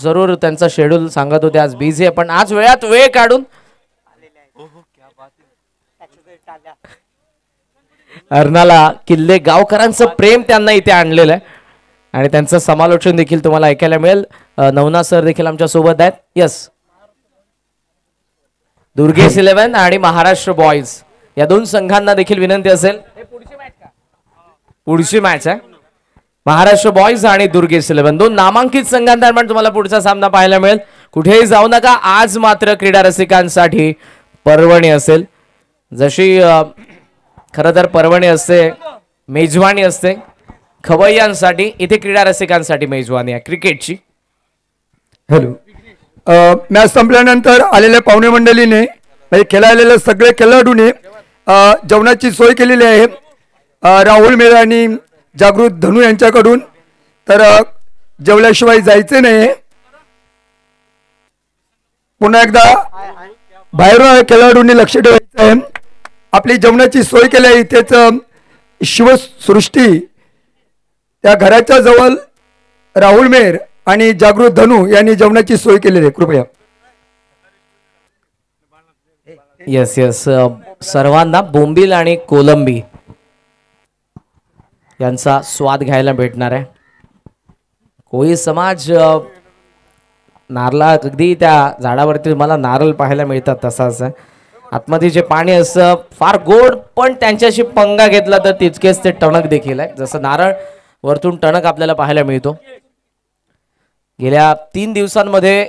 जरूर त्यांचा शेड्यूल सांगत होते आज बिझी आहे, पण आज वेळात वेळ काढून अर्नाला किल्ले गावकरांचं प्रेम त्यांना इथे आणलेलं आहे आणि त्यांचं समालोचन देखील तुम्हाला ऐकायला मिळेल. नवना सर देखील आमच्या सोबत आहेत. यस, दुर्गेश 11 आणि महाराष्ट्र बॉईज या दोन संघांना देखील विनंती असेल, पुढची मॅच आहे महाराष्ट्र बॉईज आणि दुर्गेश 11 दोन नामांकित संघांदरम्यान तुम्हाला पुढचा सामना पाहायला मिळेल. कुठेही जाऊ नका. आज मात्र क्रीडा रसिकांसाठी पर्वणी असेल. जशी खरं तर पर्वणी असते, मेजवानी असते खवय्यांसाठी, इथे क्रीडा रसिकांसाठी मेजवानी आहे क्रिकेटची. हॅलो, मॅच संपल्यानंतर आलेल्या पाहुणे मंडळीने म्हणजे खेळायलेल्या सगळे खेळाडूने जेवणाची सोय केलेली आहे राहुल मेहर आणि जागृत धनू यांच्याकडून. तर जेवल्याशिवाय जायचे नाही. पुन्हा एकदा बाहेरून खेळाडूंनी लक्ष ठेवायचं आहे. आपली जेवणाची सोय केली आहे इथेच शिवसृष्टी त्या घराच्या जवळ राहुल मेहर आणि जागृत धनू यांनी जेवणाची सोय केलेली आहे. कृपया. येस सर्वांना बोंबील आणि कोलंबी यांचा स्वाद घ्यायला भेटणार आहे. कोळी समाज नारळा अगदी त्या झाडावरती मला नारळ पाहायला मिळतात तसाच आहे. आतमध्ये जे पाणी असं फार गोड, पण त्यांच्याशी पंगा घेतला तर तितकेच ते टणक देखील आहे. जसं नारळ वरतून टणक आपल्याला पाहायला मिळतो. गेल्या 3 दिवसांमध्ये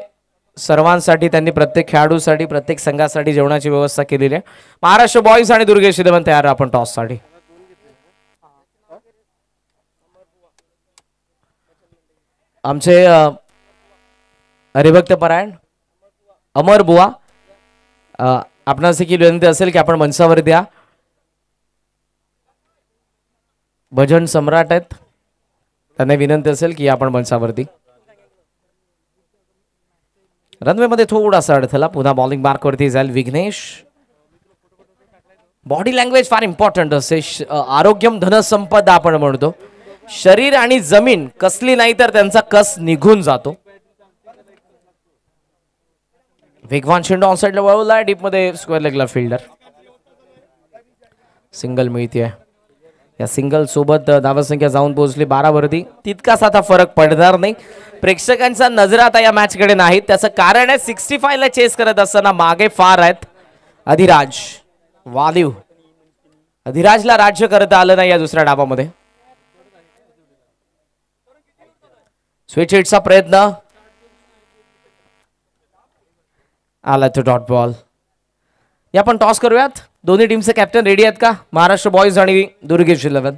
सर्वांसाठी त्यांनी प्रत्येक खेळाडूसाठी प्रत्येक संघासाठी जेवणाची व्यवस्था केलेली आहे. महाराष्ट्र बॉईज आणि दुर्गेश 11 तयार आपण टॉस साठी. आमचे हरिभक्त परायण अमर बुवा, आपणास देखील विनंती असेल की आपण मंचावर द्या. भजन सम्राट आहेत, त्यांना विनंती असेल की आपण मंचावरती. रनवे मध्ये थोडासा अडथळा. पुन्हा बॉलिंग मार्कवरती जाईल विघ्नेश. बॉडी लँग्वेज फार इम्पॉर्टंट असते. आरोग्यम धनसंपदा आपण म्हणतो. शरीर आणि जमीन कसली नाही तर त्यांचा कस निघून जातो. वेगवान चेंडू ऑन साइडला वळवला, डीप मध्ये स्क्वेअर लेगला फिल्डर. सिंगल मिळते. या सिंगल सोबत धावसंख्या जाऊन पोहोचली 12 वरती. तितकाच आता फरक पडणार नाही. प्रेक्षकांचा नजर आता या मॅच कडे नाही. त्याचं कारण आहे 65 ला चेस करत असताना मागे फार आहेत अधिराज वालिव. अधिराजला राज्य करता आलं नाही या दुसऱ्या डावामध्ये. स्विच हिटचा प्रयत्न आला तो डॉट बॉल. या आपण टॉस करूयात. दोन्ही टीमचे कॅप्टन रेडी आहेत का? महाराष्ट्र बॉईज आणि दुर्गेश 11.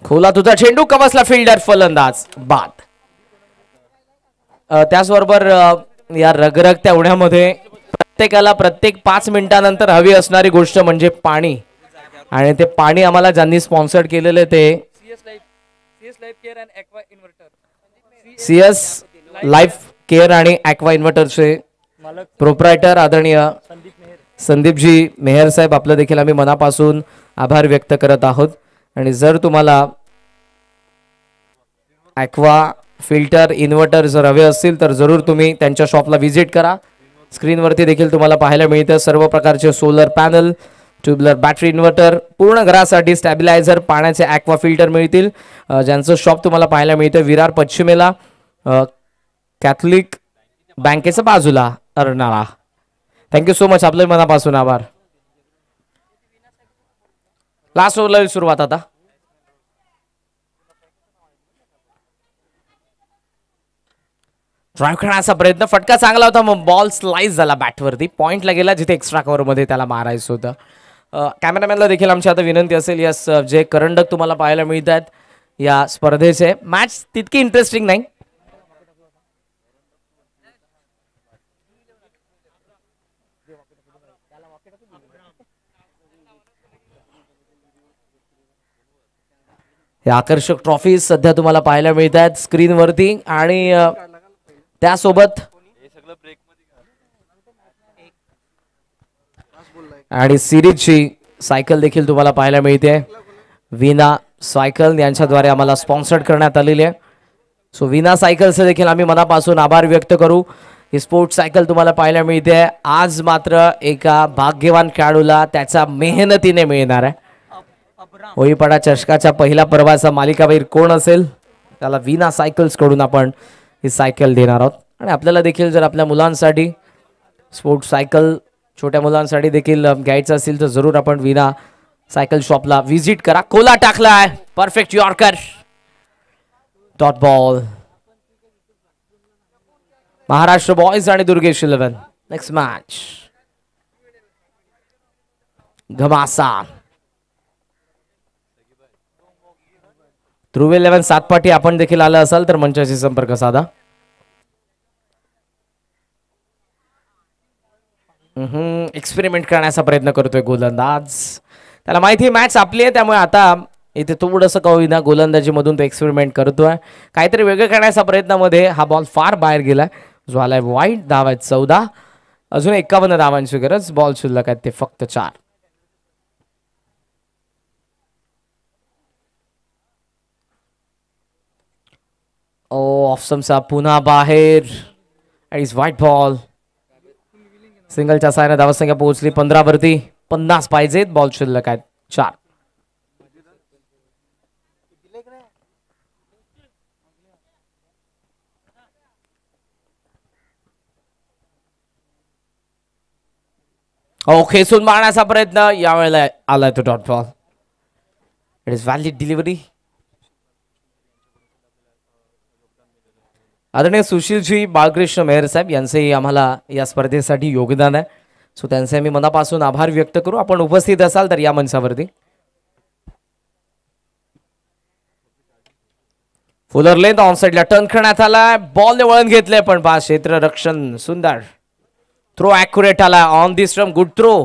खोला तुझा चेंडू, कवसला फिल्डर, फलंदाज बाद. त्याचबरोबर या रगरगत्या उड्यामध्ये प्रत्येकाला प्रत्येक 5 मिनिटांनंतर हवी असणारी गोष्ट म्हणजे पाणी. आणि ते पाणी आम्हाला ज्यांनी स्पॉन्सर्ड केलेले ते CS लाईफ केअर आणि ॲक्वा इन्व्हर्टरचे प्रोप्रायटर आदरणीय संदीपजी मेहर साहेब, आपलं देखील आम्ही मनापासून आभार व्यक्त करत आहोत. आणि जर तुम्हाला ॲक्वा फिल्टर इन्व्हर्टर जर हवे असतील तर जरूर तुम्ही त्यांच्या शॉपला व्हिजिट करा. स्क्रीनवरती देखील तुम्हाला पाहायला मिळतं सर्व प्रकारचे solar panel, tubular battery inverter, पूर्ण घरासाठी स्टॅबिलायझर, पाण्याचे ॲक्वा फिल्टर मिळतील. ज्यांचं शॉप तुम्हाला पाहायला मिळतं विरार पश्चिमेला, कॅथलिक बँकेच्या बाजूला, अर्नाळा. थँक्यू सो मच, आपलं मनापासून आभार. लास्ट ओव्हरला सुरुवात आता. ड्राईव्ह करण्याचा प्रयत्न, फटका चांगला होता, मग बॉल स्लाइस झाला बॅटवरती, पॉइंटला गेला जिथे एक्स्ट्रा कव्हरमध्ये त्याला मारायचं होतं. कॅमेरामॅनला देखील आमची आता विनंती असेल, यस जे करंडक तुम्हाला पाहायला मिळतात या स्पर्धेचे, मॅच तितकी इंटरेस्टिंग नाही. या आकर्षक ट्रॉफी सध्या तुम्हाला पाहायला मिळतात स्क्रीनवरती आणि त्यासोबत आणि सिरीजची सायकल देखील तुम्हाला पाहायला मिळते. विना सायकल यांच्याद्वारे आम्हाला स्पॉन्सर्ड करण्यात आलेली आहे. सो विना सायकलचे देखील आम्ही मनापासून आभार व्यक्त करू. ही स्पोर्ट्स सायकल तुम्हाला पाहायला मिळते. आज मात्र एका भाग्यवान खेळाडूला त्याच्या मेहनतीने मिळणार आहे. होईपडा चषकाच्या पहिल्या पर्वाचा मालिकावीर कोण असेल त्याला विना सायकल्स कडून आपण ही सायकल देणार आहोत. आणि आपल्याला देखील जर आपल्या मुलांसाठी स्पोर्ट्स सायकल छोट्या मुलांसाठी देखील घ्यायचं असेल तर जरूर आपण विना सायकल शॉपला व्हिजिट करा. कोला टाकलाय, perfect yorker, dot ball. Maharashtra boys आणि दुर्गेश 11. नेक्स्ट मॅच घमासा. ध्रुव 11 सातपाटी आपण देखील आला असाल तर मंचाशी संपर्क साधा. एक्सपेरिमेंट करण्याचा प्रयत्न करतोय गोलंदाज. त्याला माहिती आहे मॅच आपली आहे, त्यामुळे आता इथे थोडंसं का होईना गोलंदाजी मधून तो एक्सपेरिमेंट करतोय. काहीतरी वेगळं करण्याच्या प्रयत्नामध्ये हा बॉल फार बाहेर गेलाय, जो आलाय वाईट. धाव आहेत 14. अजून 51 धावांची गरज. बॉल शिल्लक आहेत ते फक्त 4. ऑफसमचा पुन्हा बाहेर. Is wide ball. सिंगलच्या साहाय्याने धावसंख्या पोहोचली 15 वरती. 50 पाहिजेत. बॉल शिल्लक आहेत 4. खेचून मारण्याचा प्रयत्न, यावेळेला आलाय तो dot ball. It is valid delivery. आदरणीय सुशीलजी बाळकृष्ण मेहर साहेब यांचेही आम्हाला या स्पर्धेसाठी योगदान आहे. सो त्यांचे आम्ही मनापासून आभार व्यक्त करू. आपण उपस्थित असाल तर या मंचावरती. फुलर लेंथ ऑन साइडला टर्न करण्यात आला. बॉलने वळण घेतले पण बा क्षेत्र रक्षण सुंदर. थ्रो ॲक्युरेट आला on the stump. Good throw.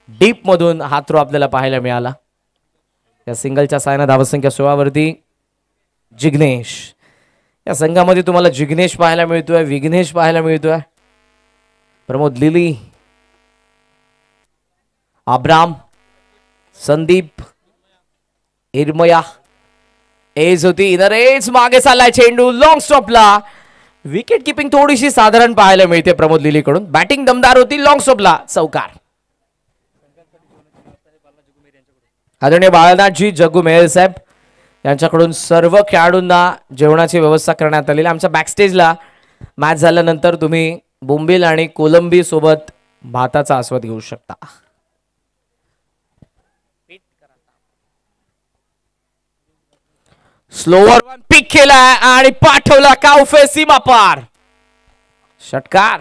Deep मधून हा थ्रो आपल्याला पाहायला मिळाला. या सिंगलच्या साहाय्याने धावसंख्या 16 वरती. जिग्नेश. या संघामध्ये तुम्हाला जिग्नेश पाहायला मिळतोय, विघ्नेश पाहायला मिळतोय, प्रमोद लिली, अब्राम, संदीप, इरमया. एज होती इनर एज. मागे चाललाय चेंडू लॉंग स्टॉपला. विकेट किपिंग थोडीशी साधारण पाहायला मिळते प्रमोद लिली कडून. बॅटिंग दमदार होती. लॉंग स्टॉपला चौकार. आदरणीय बाळनाथजी जग्गू मेहर साहेब यांच्याकडून सर्व खेळाडूंना जेवणाची व्यवस्था करण्यात आलेली. आमच्या बॅकस्टेजला मॅच झाल्यानंतर तुम्ही बोंबील आणि कोलंबी सोबत भाताचा आस्वाद घेऊ शकता. स्लोवर वन पिक केला आणि पाठवला काउफे सीमा पार. षटकार.